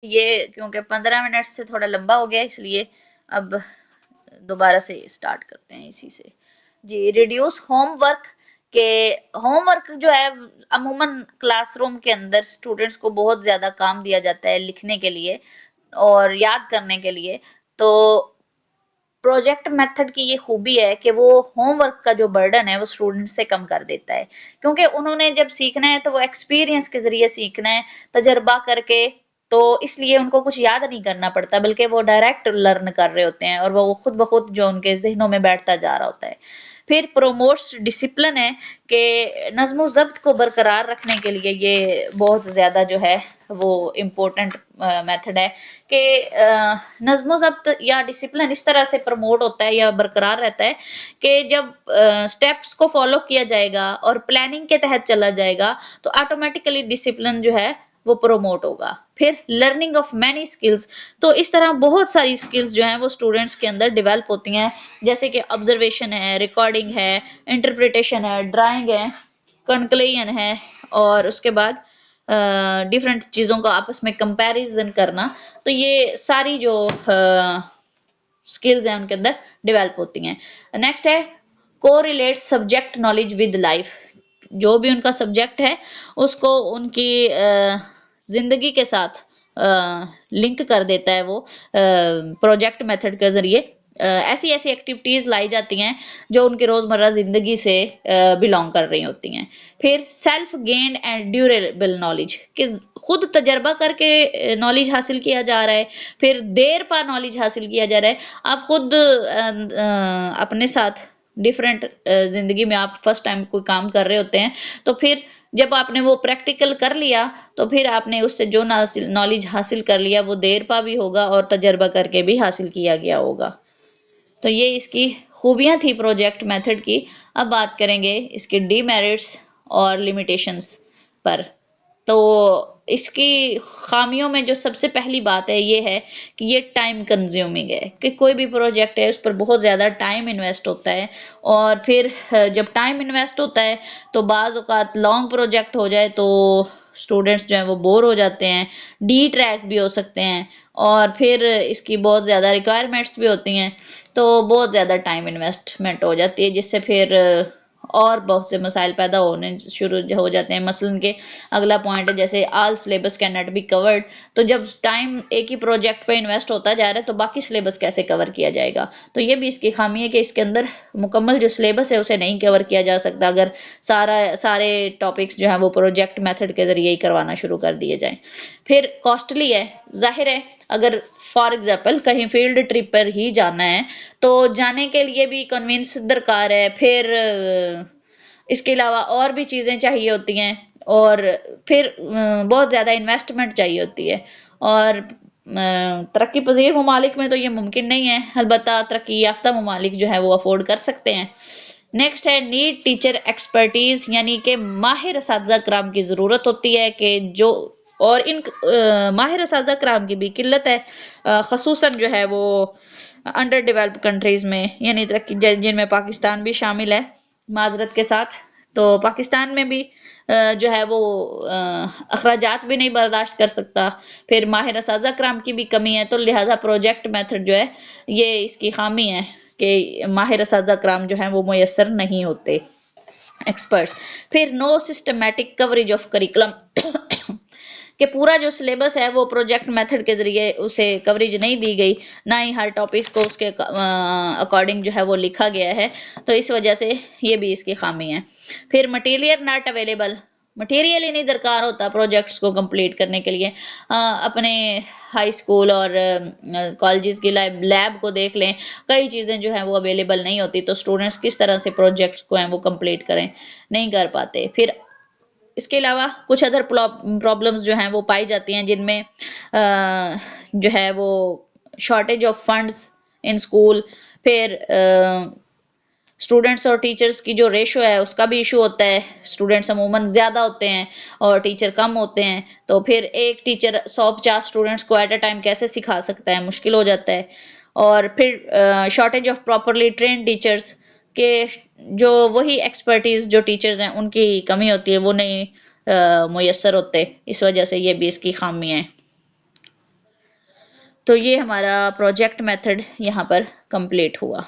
ये क्योंकि 15 मिनट से थोड़ा लंबा हो गया, इसलिए अब दोबारा से स्टार्ट करते हैं इसी से। जी, रिड्यूस होमवर्क के होमवर्क जो है अमूमन क्लासरूम के अंदर स्टूडेंट्स को बहुत ज़्यादा काम दिया जाता है लिखने के लिए और याद करने के लिए। तो प्रोजेक्ट मेथड की ये खूबी है कि वो होमवर्क का जो बर्डन है वो स्टूडेंट से कम कर देता है, क्योंकि उन्होंने जब सीखना है तो वो एक्सपीरियंस के ज़रिए सीखना है, तजर्बा करके, तो इसलिए उनको कुछ याद नहीं करना पड़ता बल्कि वो डायरेक्ट लर्न कर रहे होते हैं और वो खुद ब खुद जो उनके ज़हनों में बैठता जा रहा होता है। फिर प्रोमोट्स डिसिप्लिन है कि नज़्म ज़ब्त को बरकरार रखने के लिए ये बहुत ज़्यादा जो है वो इम्पोर्टेंट मेथड है कि नज़्म ज़ब्त या डिसिप्लिन इस तरह से प्रमोट होता है या बरकरार रहता है कि जब स्टेप्स को फॉलो किया जाएगा और प्लानिंग के तहत चला जाएगा तो ऑटोमेटिकली डिसिप्लिन जो है वो प्रमोट होगा। फिर लर्निंग ऑफ मैनी स्किल्स, तो इस तरह बहुत सारी स्किल्स जो हैं वो स्टूडेंट्स के अंदर डेवलप होती हैं, जैसे कि ऑब्जर्वेशन है, रिकॉर्डिंग है, इंटरप्रिटेशन है, ड्राइंग है, कंक्लेजन है, और उसके बाद डिफरेंट चीज़ों का आपस में कंपैरिजन करना। तो ये सारी जो स्किल्स हैं उनके अंदर डेवलप होती हैं। नेक्स्ट है correlate subject knowledge with life, जो भी उनका सब्जेक्ट है उसको उनकी जिंदगी के साथ लिंक कर देता है वो प्रोजेक्ट मेथड के जरिए। ऐसी ऐसी एक्टिविटीज लाई जाती हैं जो उनकी रोजमर्रा जिंदगी से बिलोंग कर रही होती हैं। फिर self gained and durable knowledge, कि खुद तजर्बा करके नॉलेज हासिल किया जा रहा है, फिर देर पा नॉलेज हासिल किया जा रहा है। आप खुद अपने साथ डिफरेंट जिंदगी में आप फर्स्ट टाइम कोई काम कर रहे होते हैं, तो फिर जब आपने वो प्रैक्टिकल कर लिया तो फिर आपने उससे जो नॉलेज हासिल कर लिया वो देर पा भी होगा और तजर्बा करके भी हासिल किया गया होगा। तो ये इसकी खूबियां थी प्रोजेक्ट मेथड की। अब बात करेंगे इसके डीमेरिट्स और लिमिटेशंस पर। तो इसकी खामियों में जो सबसे पहली बात है ये है कि ये टाइम कंज्यूमिंग है, कि कोई भी प्रोजेक्ट है उस पर बहुत ज़्यादा टाइम इन्वेस्ट होता है, और फिर जब टाइम इन्वेस्ट होता है तो बाज़ औक़ात लॉन्ग प्रोजेक्ट हो जाए तो स्टूडेंट्स जो हैं वो बोर हो जाते हैं, डी ट्रैक भी हो सकते हैं, और फिर इसकी बहुत ज़्यादा रिक्वायरमेंट्स भी होती हैं, तो बहुत ज़्यादा टाइम इन्वेस्टमेंट हो जाती है, जिससे फिर और बहुत से मसाइल पैदा होने शुरू हो जाते हैं। मसलन के अगला पॉइंट है जैसे all syllabus can not be covered, तो जब टाइम एक ही प्रोजेक्ट पे इन्वेस्ट होता जा रहा है तो बाकी सिलेबस कैसे कवर किया जाएगा। तो ये भी इसकी खामी है कि इसके अंदर मुकम्मल जो सिलेबस है उसे नहीं कवर किया जा सकता अगर सारे टॉपिक्स जो हैं वो प्रोजेक्ट मेथड के ज़रिए ही करवाना शुरू कर दिए जाएँ। फिर कॉस्टली है, ज़ाहिर है अगर फॉर एग्जाम्पल कहीं फील्ड ट्रिप पर ही जाना है तो जाने के लिए भी कन्वींस दरकार है, फिर इसके अलावा और भी चीज़ें चाहिए होती हैं, और फिर बहुत ज़्यादा इन्वेस्टमेंट चाहिए होती है, और तरक्की पजीर ममालिक में तो ये मुमकिन नहीं है, अलबत्ता तरक्की याफ्ता ममालिक जो है वो अफोर्ड कर सकते हैं। नेक्स्ट है नीड टीचर एक्सपर्टीज, यानी कि माहिर असातिज़ा कराम की ज़रूरत होती है कि जो, और इन माहिर असातिज़ा कराम की भी किल्लत है, ख़ुसूसन जो है वो अंडर डेवलप्ड कंट्रीज़ में, यानी तरक्की जिनमें पाकिस्तान भी शामिल है माजरत के साथ। तो पाकिस्तान में भी जो है वो अखराजात भी नहीं बर्दाश्त कर सकता, फिर माहिर असातिज़ा कराम की भी कमी है, तो लिहाजा प्रोजेक्ट मेथड जो है ये इसकी खामी है कि माहिर असातिज़ा कराम जो हैं वो मुयस्सर नहीं होते, एक्सपर्ट्स। फिर no systematic coverage of curriculum, कि पूरा जो सिलेबस है वो प्रोजेक्ट मेथड के ज़रिए उसे कवरेज नहीं दी गई, ना ही हर टॉपिक को उसके अकॉर्डिंग जो है वो लिखा गया है, तो इस वजह से ये भी इसकी खामी है। फिर मटेरियल नॉट अवेलेबल, मटेरियल ही नहीं दरकार होता प्रोजेक्ट्स को कंप्लीट करने के लिए। अपने हाई स्कूल और कॉलेजेस की लैब को देख लें, कई चीज़ें जो हैं वो अवेलेबल नहीं होती, तो स्टूडेंट्स किस तरह से प्रोजेक्ट्स को हैं वो कंप्लीट करें, नहीं कर पाते। फिर इसके अलावा कुछ अदर प्रॉब्लम्स जो हैं वो पाई जाती हैं, जिनमें जो है वो shortage of funds in school, फिर स्टूडेंट्स और टीचर्स की जो रेशो है उसका भी इशू होता है, स्टूडेंट्स अमूमन ज़्यादा होते हैं और टीचर कम होते हैं, तो फिर एक टीचर 150 स्टूडेंट्स को एट अ टाइम कैसे सिखा सकता है, मुश्किल हो जाता है। और फिर shortage of properly trend teachers, के जो वही एक्सपर्टीज़ जो टीचर्स हैं उनकी कमी होती है, वो नहीं मुयस्सर होते, इस वजह से ये भी इसकी खामी है। तो ये हमारा प्रोजेक्ट मेथड यहाँ पर कंप्लीट हुआ।